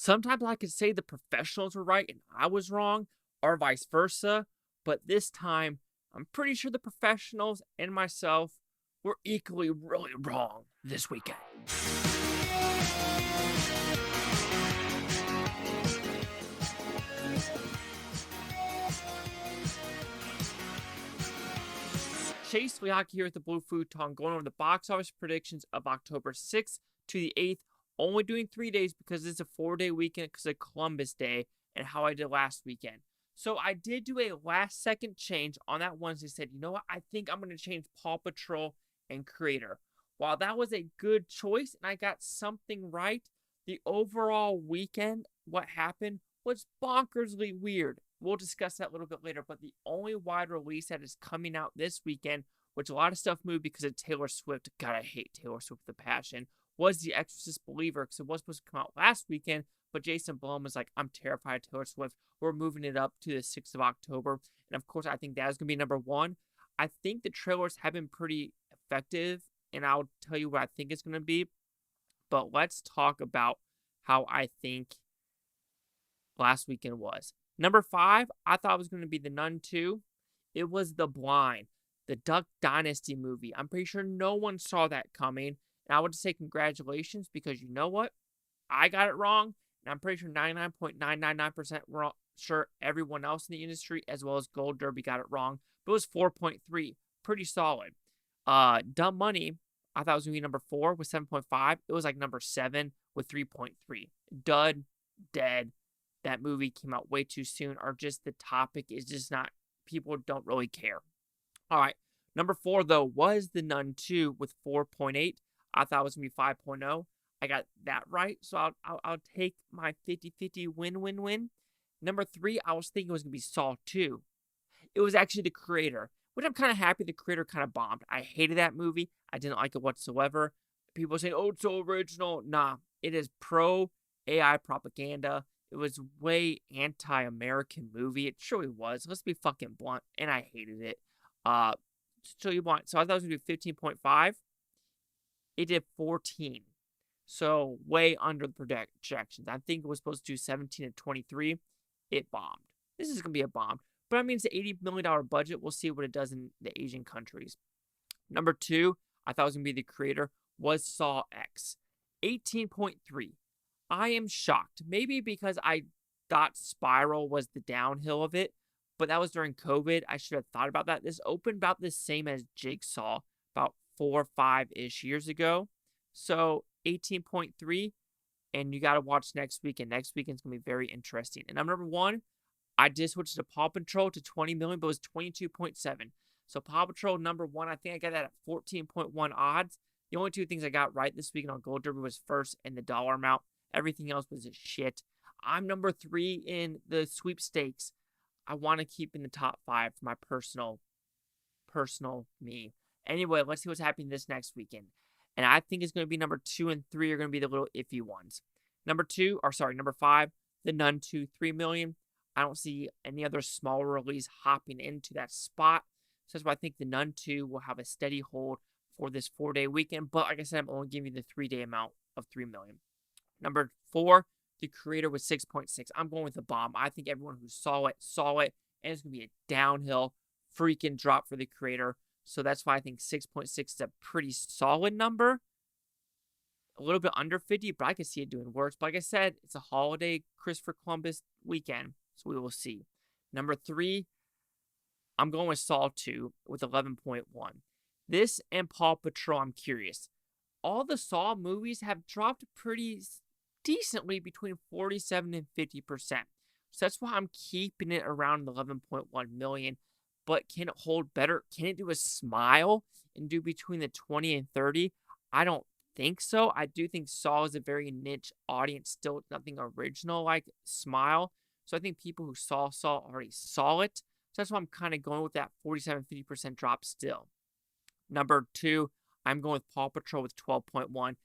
Sometimes I could say the professionals were right and I was wrong, or vice versa, but this time, I'm pretty sure the professionals and myself were equally really wrong this weekend. Chase Lehocky here with the Blue Futon, going over the box office predictions of October 6th to the 8th. Only doing 3 days because it's a 4-day weekend because of Columbus Day and how I did last weekend. So I did do a last second change on that Wednesday. Said, you know what? I think I'm going to change Paw Patrol and Creator. While that was a good choice and I got something right, the overall weekend, what happened was bonkersly weird. We'll discuss that a little bit later, but the only wide release that is coming out this weekend, which a lot of stuff moved because of Taylor Swift, God, I hate Taylor Swift with a passion, was The Exorcist Believer, because it was supposed to come out last weekend, but Jason Blum was like, I'm terrified of Taylor Swift. We're moving it up to the 6th of October. And of course, I think that is going to be number one. I think the trailers have been pretty effective, and I'll tell you what I think it's going to be. But let's talk about how I think last weekend was. Number 5, I thought it was going to be The Nun 2. It was The Blind, the Duck Dynasty movie. I'm pretty sure no one saw that coming. And I would say congratulations, because you know what? I got it wrong. And I'm pretty sure 99.999% sure everyone else in the industry, as well as Gold Derby, got it wrong. But it was 4.3. Pretty solid. Dumb Money, I thought it was going to be number 4 with 7.5. It was like number 7 with 3.3. Dud, dead. That movie came out way too soon, or just the topic is just not, people don't really care. All right. Number 4, though, was The Nun 2 with 4.8. I thought it was going to be 5.0. I got that right, so I'll take my 50-50 win. Number 3, I was thinking it was going to be Saw 2. It was actually The Creator, which I'm kind of happy The Creator kind of bombed. I hated that movie. I didn't like it whatsoever. People say, oh, it's so original. Nah, it is pro-AI propaganda. It was way anti-American movie. It surely was. Let's be fucking blunt. And I hated it. So I thought it was going to be 15.5. It did 14. So way under the projections. I think it was supposed to do 17 and 23. It bombed. This is going to be a bomb. But I mean, it's an $80 million budget. We'll see what it does in the Asian countries. Number 2, I thought it was going to be The Creator, was Saw X. 18.3. I am shocked. Maybe because I thought Spiral was the downhill of it, but that was during COVID. I should have thought about that. This opened about the same as Jigsaw, about 4 or 5-ish years ago. So 18.3, and you got to watch next weekend. Next weekend's going to be very interesting. And number 1, I just switched to Paw Patrol to 20 million, but it was 22.7. So Paw Patrol number 1, I think I got that at 14.1 odds. The only 2 things I got right this weekend on Gold Derby was first and the dollar amount. Everything else was just shit. I'm number 3 in the sweepstakes. I want to keep in the top 5 for my personal me. Anyway, let's see what's happening this next weekend. And I think it's going to be number 2 and 3 are going to be the little iffy ones. Number 5, The Nun 2, 3 million. I don't see any other smaller release hopping into that spot. So that's why I think The Nun 2 will have a steady hold for this 4-day weekend. But like I said, I'm only giving you the 3-day amount of 3 million. Number 4, The Creator with 6.6. I'm going with the bomb. I think everyone who saw it, and it's going to be a downhill freaking drop for The Creator. So that's why I think 6.6 is a pretty solid number. A little bit under 50, but I could see it doing worse. But like I said, it's a holiday Christopher Columbus weekend, so we will see. Number 3, I'm going with Saw 2 with 11.1. This and Paw Patrol, I'm curious. All the Saw movies have dropped pretty decently between 47 and 50%. So that's why I'm keeping it around 11.1 million. But can it hold better? Can it do a Smile and do between the 20 and 30? I don't think so. I do think Saw is a very niche audience still. Nothing original like Smile. So I think people who saw Saw already saw it. So that's why I'm kind of going with that 47-50% drop still. Number 2, I'm going with Paw Patrol with 12.1.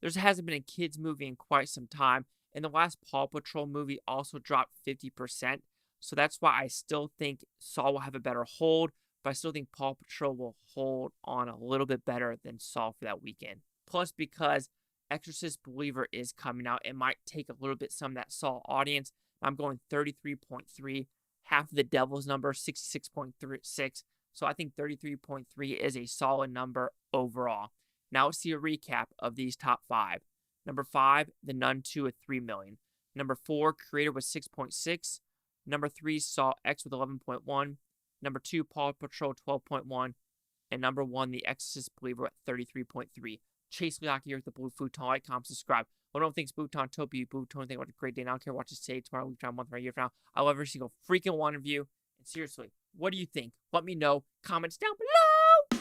There hasn't been a kids movie in quite some time. And the last Paw Patrol movie also dropped 50%. So that's why I still think Saw will have a better hold. But I still think Paw Patrol will hold on a little bit better than Saw for that weekend. Plus, because Exorcist Believer is coming out. It might take a little bit some of that Saw audience. I'm going 33.3. Half of the Devil's number, 66.36. So I think 33.3 is a solid number overall. Now let's see a recap of these top 5. Number 5, The Nun 2 with 3 million. Number 4, Creator with 6.6. Number 3, Saw X with 11.1. Number 2, Paw Patrol 12.1. And number 1, The Exorcist Believer at 33.3. Chase Lehocky here with the Blue Futon. Like, comment, subscribe. One of things Futon, Topi, Futon. Think about a great day. Now I don't care what you say tomorrow, week, time, month, right year from now. I love every single freaking one of you. And seriously, what do you think? Let me know. Comments down below.